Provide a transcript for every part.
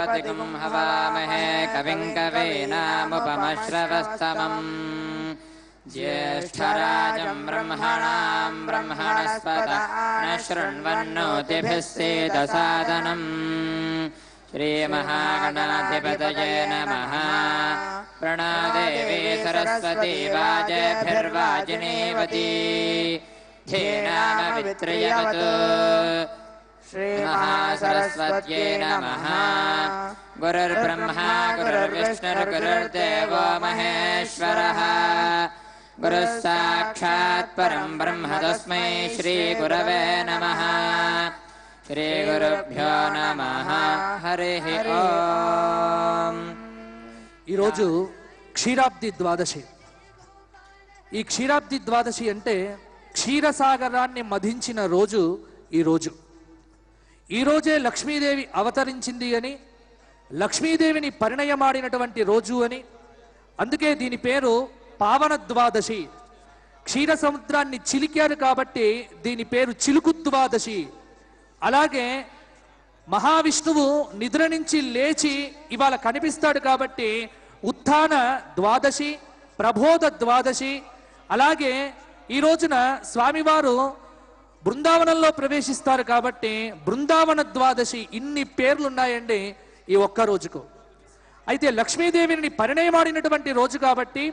प्रजापतिं हवामहे कविं कवीनामुपमश्रवस्तमम् ज्येष्ठराजं ब्रह्मणां ब्रह्मणस्पत न शृण्वन्नोतिभिः सीदसादनम् श्रीमहागणाधिपतये नमः। प्रणदेवी सरस्वती वाजेभिर्वाजिनीवती धेनामवित्रयवतु श्रीमहासरस्वत्यै नमः। गुरुर्ब्रह्मा गुरुर्विष्णुर्गुरुर्देवो महेश्वरः गुरुः साक्षात् परं ब्रह्म तस्मै श्रीगुरवे नमः। శ్రీగురుభ్యో నమః. హరి ఓం. ఈరోజు క్షీరాబ్ది ద్వాదశి. ఈ క్షీరాబ్ది ద్వాదశి అంటే క్షీరసాగరాన్ని మధించిన రోజు ఈరోజు. ఈరోజే లక్ష్మీదేవి అవతరించింది అని, లక్ష్మీదేవిని పరిణయమాడినటువంటి రోజు అని, అందుకే దీని పేరు పావన ద్వాదశి. క్షీర సముద్రాన్ని చిలికారు కాబట్టి దీని పేరు చిలుకు ద్వాదశి. అలాగే మహావిష్ణువు నిద్ర నుంచి లేచి ఇవాళ కనిపిస్తాడు కాబట్టి ఉత్థాన ద్వాదశి, ప్రబోధ ద్వాదశి. అలాగే ఈ రోజున స్వామివారు బృందావనంలో ప్రవేశిస్తారు కాబట్టి బృందావన ద్వాదశి. ఇన్ని పేర్లున్నాయండి ఈ ఒక్క రోజుకు. అయితే లక్ష్మీదేవిని పరిణయమాడినటువంటి రోజు కాబట్టి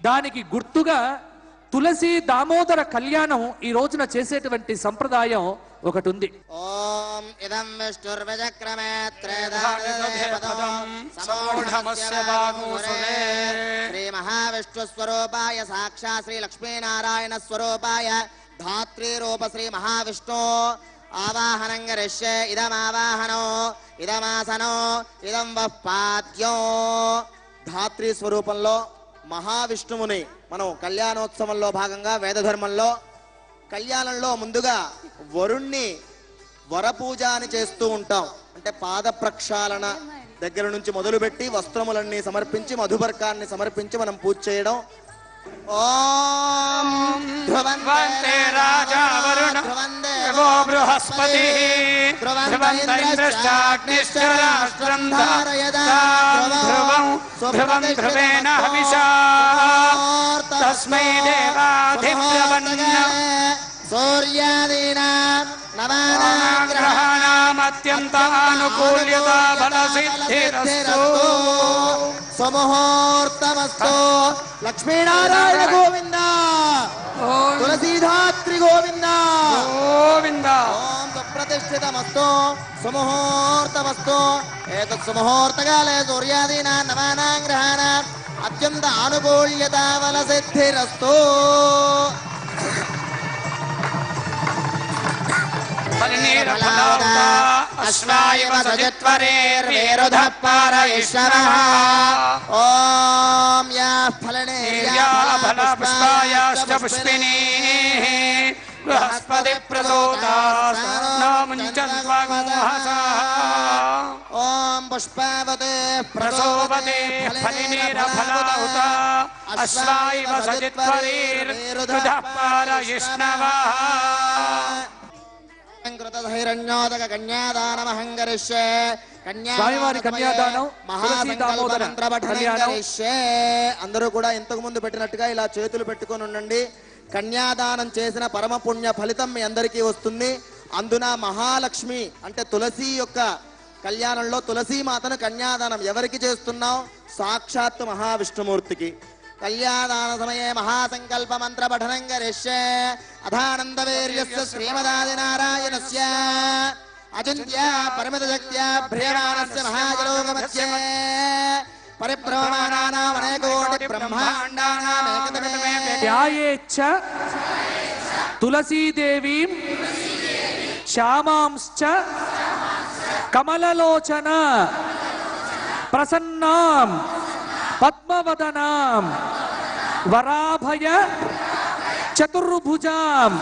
దానికి గుర్తుగా తులసి దామోదర కళ్యాణం ఈ రోజున చేసేటువంటి సంప్రదాయం ఒకటి ఉంది. ఓం ఇదం విష్ణుర్వచక్రమే శ్రీ మహావిష్ణు స్వరూపాయ సాక్షాత్ శ్రీ లక్ష్మీనారాయణ స్వరూపాయ ధాత్రీ రూప శ్రీ మహావిష్ణు ఆవాహనం కరిష్యే. ఇదమావాహనో ఇదమాసనో ఇదం వఃపాద్యో. ధాత్రీ స్వరూపంలో మహావిష్ణువుని మనం కళ్యాణోత్సవంలో భాగంగా వేదధర్మంలో కళ్యాణంలో ముందుగా వరుణ్ణి వరపూజ అని చేస్తూ ఉంటాం. అంటే పాద ప్రక్షాళన దగ్గర నుంచి మొదలుపెట్టి వస్త్రములన్నీ సమర్పించి మధుపర్కాన్ని సమర్పించి మనం పూజ చేయడం. ఓం ధ్రువంతే రాజా వరుణ ధ్రువందే బృహస్పతి ధ్రువంతే ఇంద్రశ్చాగ్నిశ్చ రాష్ట్రం ధారయదాం ధ్రువం ధ్రువేణ హవిషా తస్మై దేవాధిప్రవన్న సూర్యాదీనాం నవానాం గ్రహాణాం అత్యంతానుకూల్యతా బలసిద్ధిరస్తు సుముహూర్తమస్తు. లక్ష్మీనారాయణ గోవింద, తులసీధాత్రి గోవింద గోవింద. ఓం సుప్రతిష్ఠితమస్తు సుముహూర్తమస్తు. ఏతత్ సుముహూర్తకాలే సూర్యాదీనాం నవానాం గ్రహాణాం అత్యంత ఆనుకూల్యతా బలసిద్ధిరస్తు. అశ్వాయవ సజిత్వరేర్వేరుధః పారయిష్యవః. ఓం యా ఫలనేర్యా ఫలపుష్పాయాశ్చ పుష్పిణీః బృహస్పతి ప్రసోదాస్తాముంచన్వామహసః. ఓం పుష్పావతే ప్రసోవతే ఫలినీరఫలాహుత అశ్వాయవ సజిత్వరేర్వేరుధః పారయిష్యవః. హిరణ్యోదక కన్యాదానమహం కరిష్యే. స్వామివారి కన్యాదానం అందరూ కూడా ఇంతకు ముందు పెట్టినట్టుగా ఇలా చేతులు పెట్టుకొని ఉండండి. కన్యాదానం చేసిన పరమ పుణ్య ఫలితం మీ అందరికీ వస్తుంది. అందున మహాలక్ష్మి అంటే తులసి యొక్క కళ్యాణంలో తులసీమాతను కన్యాదానం ఎవరికి చేస్తున్నాం? సాక్షాత్తు మహావిష్ణుమూర్తికి. కళ్యాణాన సమయే మహాసంకల్ప మంత్ర పఠనం కరిష్యే. అథానందవీర్యస్య శ్రీమదాదినారాయణస్య అచింత్య పరిమిత శక్త్యా భ్రియమాణస్య మహాజలోకమధ్యే పరిభ్రమమానానాం అనేకోటి బ్రహ్మాండానాం ఏకతమే ధ్యాయేచ్చ తులసీదేవీం శ్యామాంశ్చ కమలలోచన ప్రసన్నాం పద్మవదనాం వరాభయ చతుర్భుజాం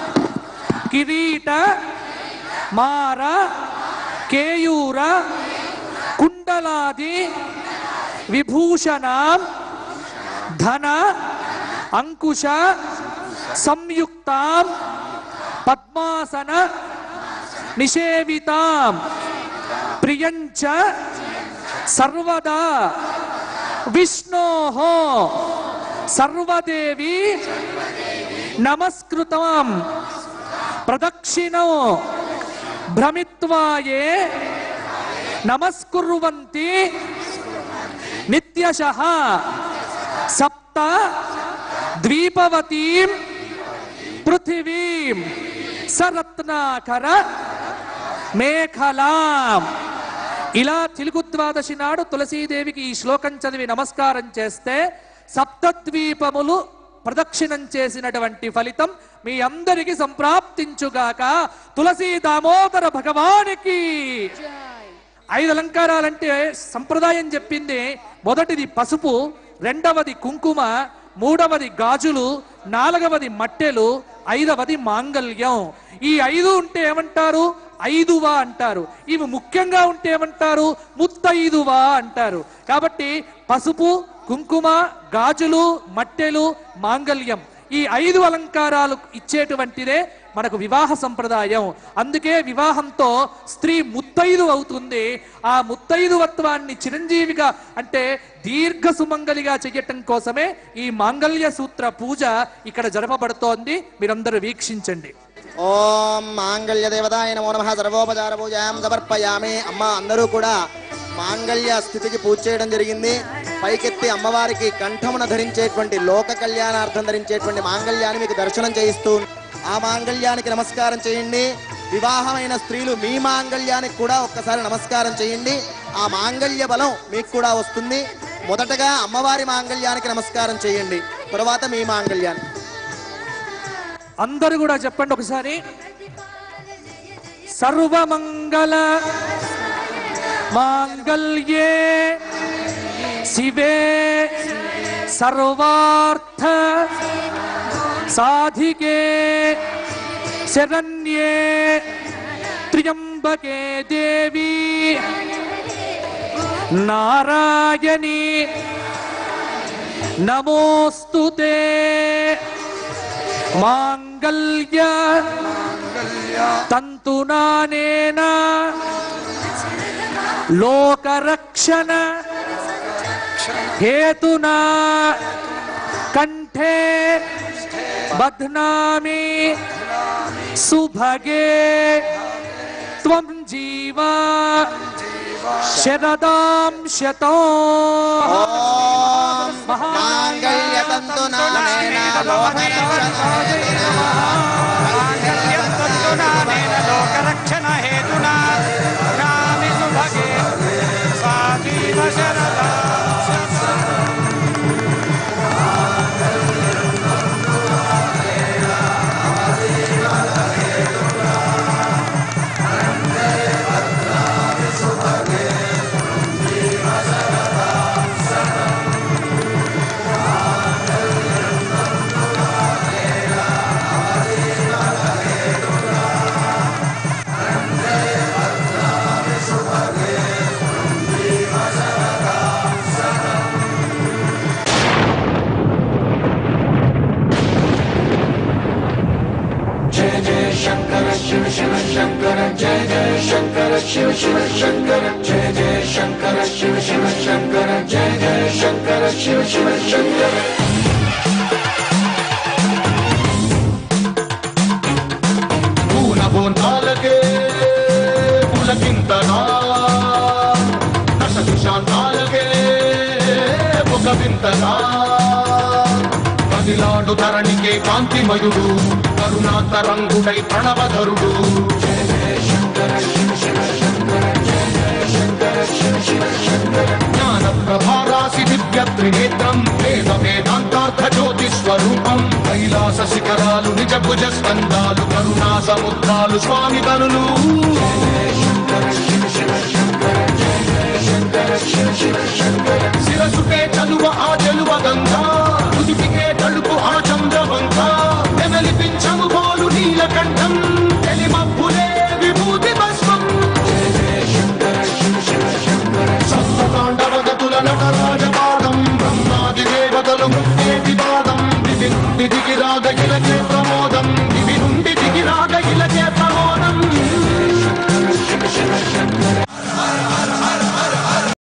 కిరీట మార కేయూర కుండలాది విభూషణాం ధన అంకుశ సంయుక్తాం పద్మాసన నిషేవితాం ప్రియంచ సర్వదా విష్ణోః సర్వదేవి నమస్కృతం ప్రదక్షిణో భ్రమిత్వాయే నమస్కుర్వంతి నిత్యశః సప్త ద్వీపవతీం పృథివీం సరత్నాకర మేఖలాం. ఇలా తెలుగు ద్వాదశి నాడు తులసీదేవికి ఈ శ్లోకం చదివి నమస్కారం చేస్తే సప్తద్వీపములు ప్రదక్షిణం చేసినటువంటి ఫలితం మీ అందరికి సంప్రాప్తించుగాక. తులసీ దామోదర భగవానికి. 5 అలంకారాలంటే సంప్రదాయం చెప్పింది. మొదటిది పసుపు, రెండవది కుంకుమ, మూడవది గాజులు, నాలుగవది మట్టెలు, 5వది మాంగళ్యం. ఈ 5 ఉంటే ఏమంటారు? 5వా అంటారు. ఇవి ముఖ్యంగా ఉంటే ఏమంటారు? ముత్తైదువా అంటారు. కాబట్టి పసుపు, కుంకుమ, గాజులు, మట్టెలు, మాంగళ్యం ఈ 5 అలంకారాలు ఇచ్చేటువంటిదే మనకు వివాహ సంప్రదాయం. అందుకే వివాహంతో స్త్రీ ముత్తైదు అవుతుంది. ఆ ముత్తైదువత్వాన్ని చిరంజీవిగా అంటే దీర్ఘ సుమంగలిగా చెయ్యటం కోసమే ఈ మాంగళ్య సూత్ర పూజ ఇక్కడ జరపబడుతోంది. మీరందరూ వీక్షించండి. ఓం మాంగళ్య దేవతాయ నమో నమః. సర్వోపచార పూజాం సమర్పయామి. అమ్మ అందరూ కూడా మాంగళ్య స్థితికి పూజ చేయడం జరిగింది. పైకెత్తి అమ్మవారికి కంఠమున ధరించేటువంటి లోక కళ్యాణార్థం ధరించేటువంటి మాంగళ్యాన్ని మీకు దర్శనం చేయిస్తూ ఆ మాంగళ్యానికి నమస్కారం చేయండి. వివాహమైన స్త్రీలు మీ మాంగళ్యానికి కూడా ఒక్కసారి నమస్కారం చేయండి. ఆ మాంగళ్య బలం మీకు కూడా వస్తుంది. మొదటగా అమ్మవారి మాంగళ్యానికి నమస్కారం చేయండి, తర్వాత మీ మాంగళ్యానికి. అందరూ కూడా చెప్పండి ఒకసారి. సర్వమంగళ మాంగళ్యే శివే సర్వార్థ సాధికే శరణ్యే త్ర్యంబకే దేవి నారాయణి నమోస్తుతే. మాంగళ్య తంతునానేన లోకరక్షణ హేతునా కంఠే బధ్నామి సుభగే త్వం జీవా శరదాం శతో. మాంగళ్యతంతునానేన లోకరక్షణ హేతునా నామి సుభగే స్వాధీన శరదా. शिव शिव शंकर जय जय शंकर शिव शिव शंकर जय जय शंकर शिव शिव शंकर. పూన బోంతాలకే పులకింతనా దశ దుశాంతాలకే ఒక వింతనా కదిలాడు ధరణికే కాంతిమయుడు కరుణాతరంగుడై ప్రణవధరుడు. జయ జయ శంకర శివ శివ శంకర జయ జయ శంకర శివ శివ శంకర. జ్ఞాన ప్రభారాసి దివ్య త్రినేత్రం వేద వేదాంతార్థ జ్యోతి స్వరూపం కైలాస శిఖరాలు నిజ భుజ స్కందాలు కరుణా సముద్రాలు స్వామి కనులు.